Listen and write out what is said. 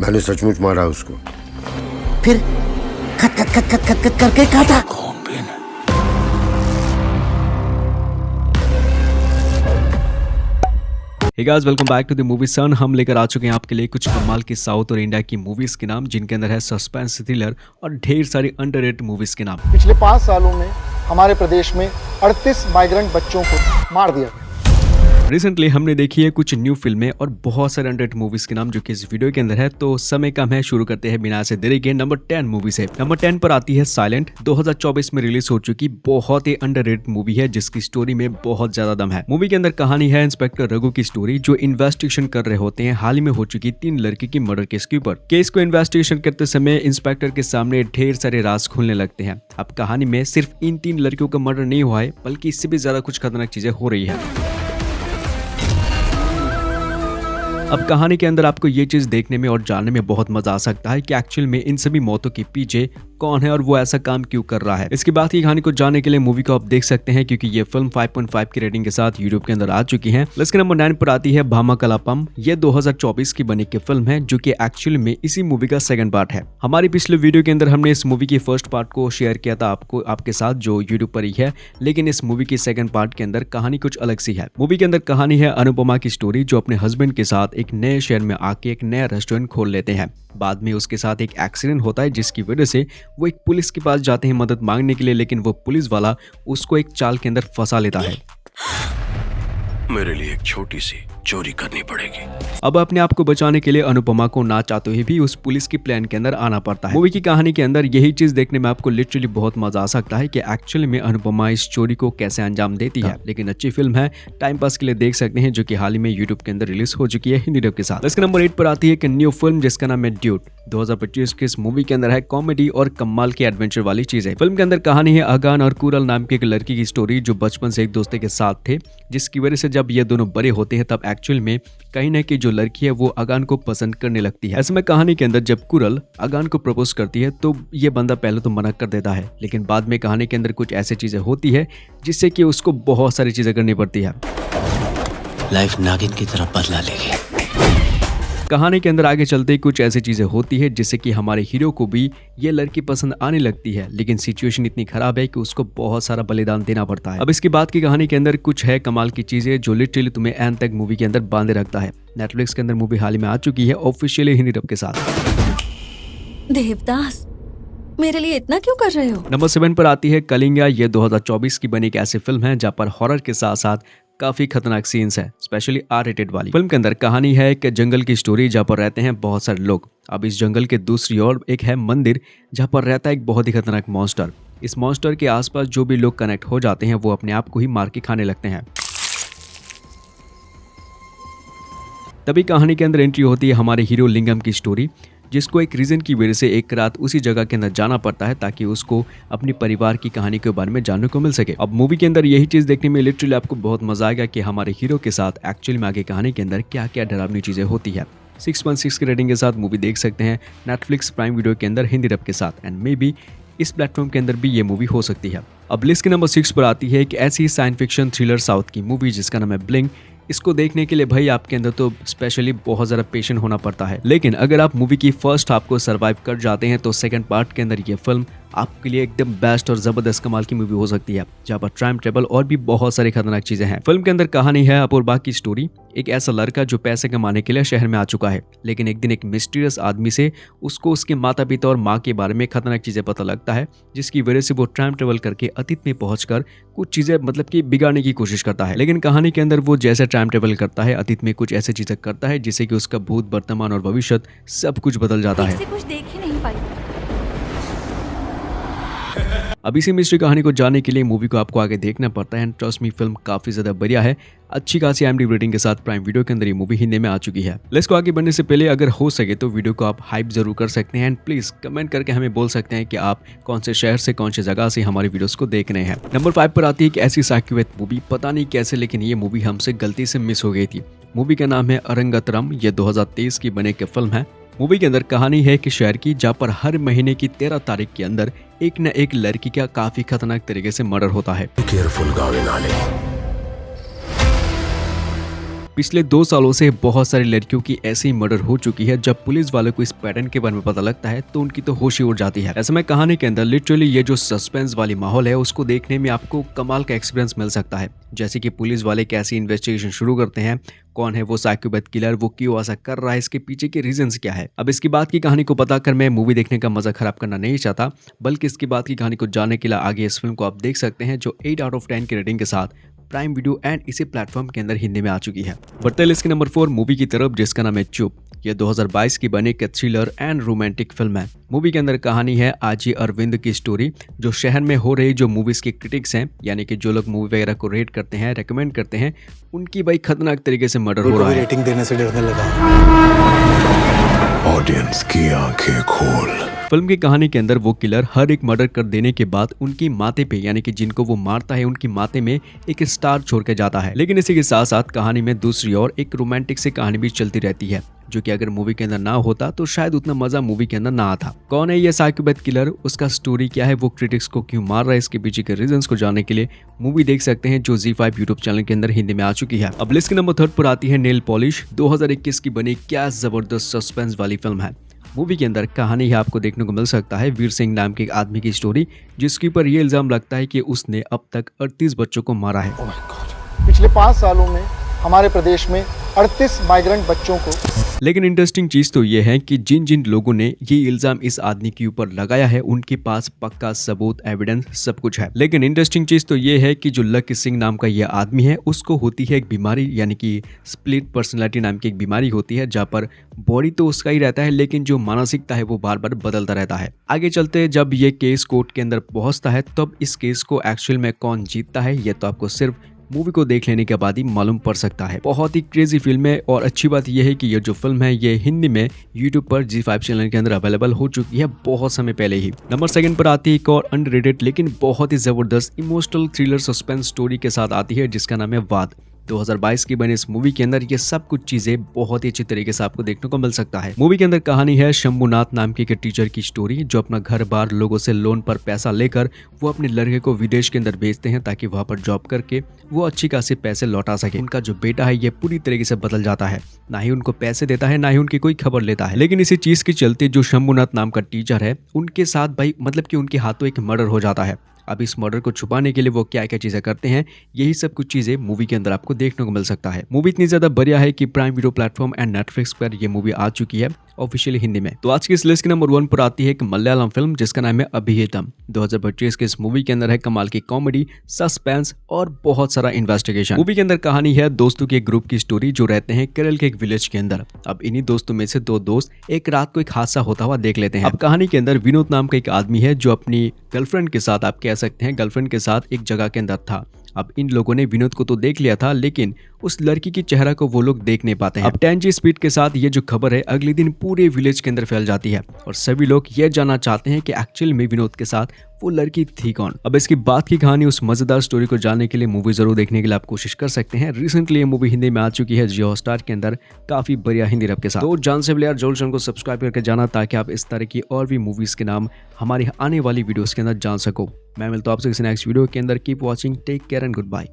मैंने सचमुच मारा उसको। फिर खत खत खत खत खत खत करके काटा। Hey guys, welcome back to the movie Sun। हम लेकर आ चुके हैं आपके लिए कुछ कमाल की साउथ और इंडिया की मूवीज के नाम, जिनके अंदर है सस्पेंस, थ्रिलर और ढेर सारी अंडररेटेड मूवीज के नाम। पिछले 5 सालों में हमारे प्रदेश में 38 माइग्रेंट बच्चों को मार दिया गया। रिसेंटली हमने देखी है कुछ न्यू फिल्में और बहुत सारे अंडररेटेड मूवीज के नाम जो कि इस वीडियो के अंदर है। तो समय कम है, शुरू करते हैं बिना से देरी के नंबर 10 मूवी से। नंबर 10 पर आती है साइलेंट। 2024 में रिलीज हो चुकी बहुत ही अंडररेटेड मूवी है, जिसकी स्टोरी में बहुत ज्यादा दम है। मूवी के अंदर कहानी है इंस्पेक्टर रघु की स्टोरी, जो इन्वेस्टिगेशन कर रहे होते हैं हाल ही में हो चुकी 3 लड़की की मर्डर केस के ऊपर। केस को इन्वेस्टिगेशन करते समय इंस्पेक्टर के सामने ढेर सारे राज खुलने लगते हैं। अब कहानी में सिर्फ इन 3 लड़कियों का मर्डर नहीं हुआ है, बल्कि इससे भी ज्यादा कुछ खतरनाक चीजें हो रही है। अब कहानी के अंदर आपको ये चीज देखने में और जानने में बहुत मजा आ सकता है कि एक्चुअल में इन सभी मौतों के पीछे कौन है और वो ऐसा काम क्यों कर रहा है। इसके बाद की कहानी को जानने के लिए मूवी को आप देख सकते हैं, क्योंकि ये फिल्म 5.5 की रेटिंग के साथ यूट्यूब के अंदर आ चुकी है। लिस्ट के नंबर 9 पर आती है भामा कलापम। ये 2024 की बनी की फिल्म है, जो कि एक्चुअल में इसी मूवी का सेकंड पार्ट है। हमारी पिछले वीडियो के अंदर हमने इस मूवी की फर्स्ट पार्ट को शेयर किया था आपके साथ, जो यूट्यूब पर ही है, लेकिन इस मूवी की सेकंड पार्ट के अंदर कहानी कुछ अलग सी है। मूवी के अंदर कहानी है अनुपमा की स्टोरी, जो अपने हस्बैंड के साथ एक नए शहर में आके एक नया रेस्टोरेंट खोल लेते हैं। बाद में उसके साथ एक एक्सीडेंट होता है, जिसकी वजह से वो एक पुलिस के पास जाते हैं मदद मांगने के लिए, लेकिन वो पुलिस वाला उसको एक चाल के अंदर फंसा लेता है। मेरे लिए एक छोटी सी चोरी करनी पड़ेगी। अब अपने आप को बचाने के लिए अनुपमा को ना चाहते हुए भी उस पुलिस की प्लान के अंदर आना पड़ता है। मूवी की कहानी के अंदर यही चीज देखने में आपको लिटरली बहुत मजा आ सकता है कि एक्चुअली में अनुपमा इस चोरी को कैसे अंजाम देती है। लेकिन अच्छी फिल्म है, टाइम पास के लिए देख सकते हैं, जो कि हाल ही में यूट्यूब के अंदर रिलीज हो चुकी है हिंदी डब के साथ। इसके नंबर 8 पर आती है एक न्यू फिल्म, जिसका नाम है ड्यूड। 2025 की इस मूवी के अंदर है कॉमेडी और कमाल की एडवेंचर वाली चीजें। फिल्म के अंदर कहानी है अगान और कुरल नाम की एक लड़की की स्टोरी, जो बचपन से एक दोस्त के साथ थे, जिसकी वजह से जब ये दोनों बड़े होते हैं तब एक्चुअल में कहीं ना कहीं जो लड़की है वो अगान को पसंद करने लगती है। ऐसे में कहानी के अंदर जब कुरल अगान को प्रपोज करती है तो ये बंदा पहले तो मना कर देता है, लेकिन बाद में कहानी के अंदर कुछ ऐसी चीजें होती है जिससे कि उसको बहुत सारी चीजें करनी पड़ती है। लाइफ नागिन की तरफ बदला लेगी। कहानी के अंदर आगे चलते ही कुछ ऐसी चीजें होती है जिससे कि हमारे हीरो को भी ये लड़की पसंद आने लगती है, लेकिन सिचुएशन इतनी खराब है कि उसको बहुत सारा बलिदान देना पड़ता है। अब इसके बाद की कहानी के अंदर कुछ है कमाल की चीजें, जो लिटरली तुम्हें एंड तक मूवी के अंदर बांधे रखता है। नेटफ्लिक्स के अंदर मूवी हाल ही में आ चुकी है ऑफिशियली हिंदी डब के साथ। देवदास, मेरे लिए इतना क्यों कर रहे हो? नंबर 7 पर आती है कलिंगा। ये 2024 की बनी एक ऐसी फिल्म है जहाँ पर हॉरर के साथ साथ काफी खतरनाक सीन्स है, स्पेशली R-रेटेड वाली। फिल्म के अंदर कहानी है एक जंगल की स्टोरी, जहाँ पर रहते हैं बहुत सारे लोग। अब इस जंगल के दूसरी ओर एक है मंदिर, जहाँ पर रहता है एक बहुत ही खतरनाक मॉन्स्टर। इस मॉन्स्टर के आसपास जो भी लोग कनेक्ट हो जाते हैं वो अपने आप को ही मार के खाने लगते हैं। तभी कहानी के अंदर एंट्री होती है हमारे हीरो लिंगम की स्टोरी, जिसको एक रीजन की वजह से एक रात उसी जगह के अंदर जाना पड़ता है ताकि उसको अपने परिवार की कहानी के बारे में जानने को मिल सके। अब मूवी के अंदर यही चीज देखने में लिटरली आपको बहुत मजा आएगा कि हमारे हीरो के साथ एक्चुअली में आगे कहानी के अंदर क्या क्या डरावनी चीजें होती है। 6.6 की रेटिंग के साथ मूवी देख सकते हैं नेटफ्लिक्स प्राइम वीडियो के अंदर हिंदी डब के साथ, एंड मे बी इस प्लेटफॉर्म के अंदर भी ये मूवी हो सकती है। अब लिस्ट के नंबर 6 पर आती है एक ऐसी साइंस फिक्शन थ्रिलर साउथ की मूवी, जिसका नाम है ब्लिंग। इसको देखने के लिए भाई आपके अंदर तो स्पेशली बहुत ज़्यादा पेशेंट होना पड़ता है, लेकिन अगर आप मूवी की फर्स्ट हाफ को सर्वाइव कर जाते हैं तो सेकंड पार्ट के अंदर ये फिल्म आपके लिए एकदम बेस्ट और जबरदस्त कमाल की मूवी हो सकती है, जहाँ पर टाइम ट्रेवल और भी बहुत सारी खतरनाक चीजें हैं। फिल्म के अंदर कहानी है अपूर्वा की स्टोरी। एक ऐसा लड़का जो पैसे कमाने के लिए शहर में आ चुका है, लेकिन एक दिन एक मिस्टीरियस आदमी से उसको उसके माता पिता और माँ के बारे में खतरनाक चीजें पता लगता है, जिसकी वजह से वो टाइम ट्रेवल करके अतीत में पहुंचकर कुछ चीजें मतलब कि बिगाड़ने की कोशिश करता है। लेकिन कहानी के अंदर वो जैसे टाइम ट्रेवल करता है अतीत में कुछ ऐसी चीजें करता है जिससे कि उसका भूत, वर्तमान और भविष्य सब कुछ बदल जाता है। कुछ देख ही नहीं पाई। अब इसी मिस्ट्री कहानी को जानने के लिए मूवी को आपको आगे देखना पड़ता है, एंड ट्रस्ट मी फिल्म काफी ज्यादा बढ़िया है। अच्छी खासी IMDb रेटिंग के साथ प्राइम वीडियो के अंदर ये मूवी हिंदी में आ चुकी है। लेट्स को आगे बढ़ने से पहले अगर हो सके तो वीडियो को आप हाइप जरूर कर सकते हैं, एंड प्लीज कमेंट करके हमें बोल सकते हैं कि आप कौन से शहर से कौन सी जगह से हमारी वीडियोस को देख रहे हैं। नंबर 5 पर आती है कि ऐसी साक्यवत मूवी, पता नहीं कैसे लेकिन ये मूवी हमसे गलती से मिस हो गई थी। मूवी का नाम है अरंगतरम। ये 2023 की बने की फिल्म है। मूवी के अंदर कहानी है कि शहर की, जहाँ पर हर महीने की 13 तारीख के अंदर एक न एक लड़की का काफी खतरनाक तरीके से मर्डर होता है। केयरफुल गावे नाले। पिछले 2 सालों से बहुत सारी लड़कियों की ऐसी ही मर्डर हो चुकी है। जब पुलिस वालों को इस पैटर्न के बारे में पता लगता है तो उनकी तो होश ही उड़ जाती है। ऐसे में कहानी के अंदर लिटरली ये जो सस्पेंस वाली माहौल है उसको देखने में आपको कमाल का एक्सपीरियंस मिल सकता है। जैसे कि पुलिस वाले कैसी इन्वेस्टिगेशन शुरू करते हैं, कौन है वो साइकोपैथ किलर, वो क्यों ऐसा कर रहा है, इसके पीछे के रीजंस क्या है। अब इसकी बात की कहानी को पता कर मैं मूवी देखने का मजा खराब करना नहीं चाहता, बल्कि इसकी बात की कहानी को जानने के लिए आगे इस फिल्म को आप देख सकते हैं जो 8 आउट ऑफ 10 की रेटिंग के साथ प्राइम वीडियो एंड इसी प्लेटफॉर्म के अंदर हिंदी में आ चुकी है। बढ़ते हैं इसके नंबर 4 मूवी की तरफ, जिसका नाम है चुप। यह 2022 की बनी एक थ्रिलर एंड रोमांटिक फिल्म है। मूवी के अंदर कहानी है आजी अरविंद की स्टोरी, जो शहर में हो रही जो मूवीज के क्रिटिक्स हैं, यानी कि जो लोग मूवी वगैरह को रेट करते हैं, रेकमेंड करते हैं, उनकी भाई खतरनाक तरीके से मर्डर हो रहा है। रेटिंग देने से डरने लगा। ऑडियंस की आंखें खोल। फिल्म की कहानी के अंदर वो किलर हर एक मर्डर कर देने के बाद उनकी माथे पे, यानी कि जिनको वो मारता है, उनकी माथे में एक स्टार छोड़ के जाता है। लेकिन इसी के साथ साथ कहानी में दूसरी ओर एक रोमांटिक सी कहानी भी चलती रहती है, जो कि अगर मूवी के अंदर ना होता तो शायद उतना मजा मूवी के अंदर ना आता। कौन है ये साइकोपैथ किलर, उसका स्टोरी क्या है, वो क्रिटिक्स को क्यों मार रहा है, इसके पीछे के रीजंस को जानने के लिए मूवी देख सकते हैं, जो ZEE5 यूट्यूब चैनल के अंदर हिंदी में आ चुकी है। अब लिस्ट के नंबर 3 पर आती है नेल पॉलिश। 2021 की बनी क्या जबरदस्त सस्पेंस वाली फिल्म है। मूवी के अंदर कहानी है आपको देखने को मिल सकता है वीर सिंह नाम के एक आदमी की स्टोरी, जिसके ऊपर ये इल्जाम लगता है कि उसने अब तक 38 बच्चों को मारा है। पिछले 5 सालों में हमारे प्रदेश में 38 माइग्रेंट बच्चों को। लेकिन इंटरेस्टिंग चीज तो ये है कि जिन जिन लोगों ने ये इल्जाम इस आदमी के ऊपर लगाया है उनके पास पक्का सबूत, एविडेंस सब कुछ है। लेकिन इंटरेस्टिंग चीज तो ये है कि जो लकी सिंह नाम का ये आदमी है उसको होती है एक बीमारी, यानी कि स्प्लिट पर्सनैलिटी नाम की एक बीमारी होती है, जहाँ पर बॉडी तो उसका ही रहता है लेकिन जो मानसिकता है वो बार बार बदलता रहता है। आगे चलते जब ये केस कोर्ट के अंदर पहुंचता है तब इस केस को एक्चुअल में कौन जीतता है ये तो आपको सिर्फ मूवी को देख लेने के बाद ही मालूम पड़ सकता है। बहुत ही क्रेजी फिल्म है और अच्छी बात यह है कि ये जो फिल्म है ये हिंदी में यूट्यूब पर ZEE5 चैनल के अंदर अवेलेबल हो चुकी है बहुत समय पहले ही। नंबर 2 पर आती है एक और अंडररेटेड लेकिन बहुत ही जबरदस्त इमोशनल थ्रिलर सस्पेंस स्टोरी के साथ आती है, जिसका नाम है वाद। 2022 की बनी इस मूवी के अंदर ये सब कुछ चीजें बहुत ही अच्छी तरीके से आपको देखने को मिल सकता है। मूवी के अंदर कहानी है शंभुनाथ नाम के एक टीचर की स्टोरी, जो अपना घर बार लोगों से लोन पर पैसा लेकर वो अपने लड़के को विदेश के अंदर भेजते हैं ताकि वहां पर जॉब करके वो अच्छी खासी पैसे लौटा सके। उनका जो बेटा है ये पूरी तरीके से बदल जाता है, ना ही उनको पैसे देता है ना ही उनकी कोई खबर लेता है। लेकिन इसी चीज के चलते जो शंभुनाथ नाम का टीचर है उनके साथ भाई मतलब कि उनके हाथों एक मर्डर हो जाता है। अब इस मर्डर को छुपाने के लिए वो क्या क्या चीजें करते हैं, यही सब कुछ चीजें मूवी के अंदर आपको देखने को मिल सकता है। मूवी इतनी ज्यादा बढ़िया है कि prime video platform and Netflix पर ये मूवी आ चुकी है ऑफिशियली हिंदी में। तो आज की इस लिस्ट के नंबर 1 पर आती है एक मलयालम फिल्म जिसका नाम है अभिहितम। 2025 के इस मूवी के अंदर है कमाल की कॉमेडी, सस्पेंस और बहुत सारा इन्वेस्टिगेशन। मूवी के अंदर कहानी है दोस्तों के एक ग्रुप की स्टोरी जो रहते हैं केरल के एक विलेज के अंदर। अब इन्हीं दोस्तों में से 2 दोस्त एक रात को एक हादसा होता हुआ देख लेते हैं। अब कहानी के अंदर विनोद नाम का एक आदमी है जो अपनी गर्लफ्रेंड के साथ, आप कह सकते हैं गर्लफ्रेंड के साथ एक जगह के अंदर था। अब इन लोगों ने विनोद को तो देख लिया था लेकिन उस लड़की की चेहरा को वो लोग देख नहीं पाते हैं। अब 10G स्पीड के साथ ये जो खबर है अगले दिन पूरे विलेज के अंदर फैल जाती है और सभी लोग ये जानना चाहते हैं कि एक्चुअल में विनोद के साथ वो लड़की थी कौन। अब इसकी बात की कहानी, उस मजेदार स्टोरी को जानने के लिए मूवी जरूर देखने के लिए आप कोशिश कर सकते हैं। रिसेंटली ये मूवी हिंदी में आ चुकी है जियो हॉटस्टार के अंदर काफी बढ़िया हिंदी रब के साथ। तो जान से यार जरूर चैनल को सब्सक्राइब करके जाना ताकि आप इस तरह की और भी मूवीज के नाम हमारी आने वाली वीडियोस के अंदर जान सको। मैं मिलता हूं आपसे किसी नेक्स्ट वीडियो के अंदर। Keep watching, take care and good bye.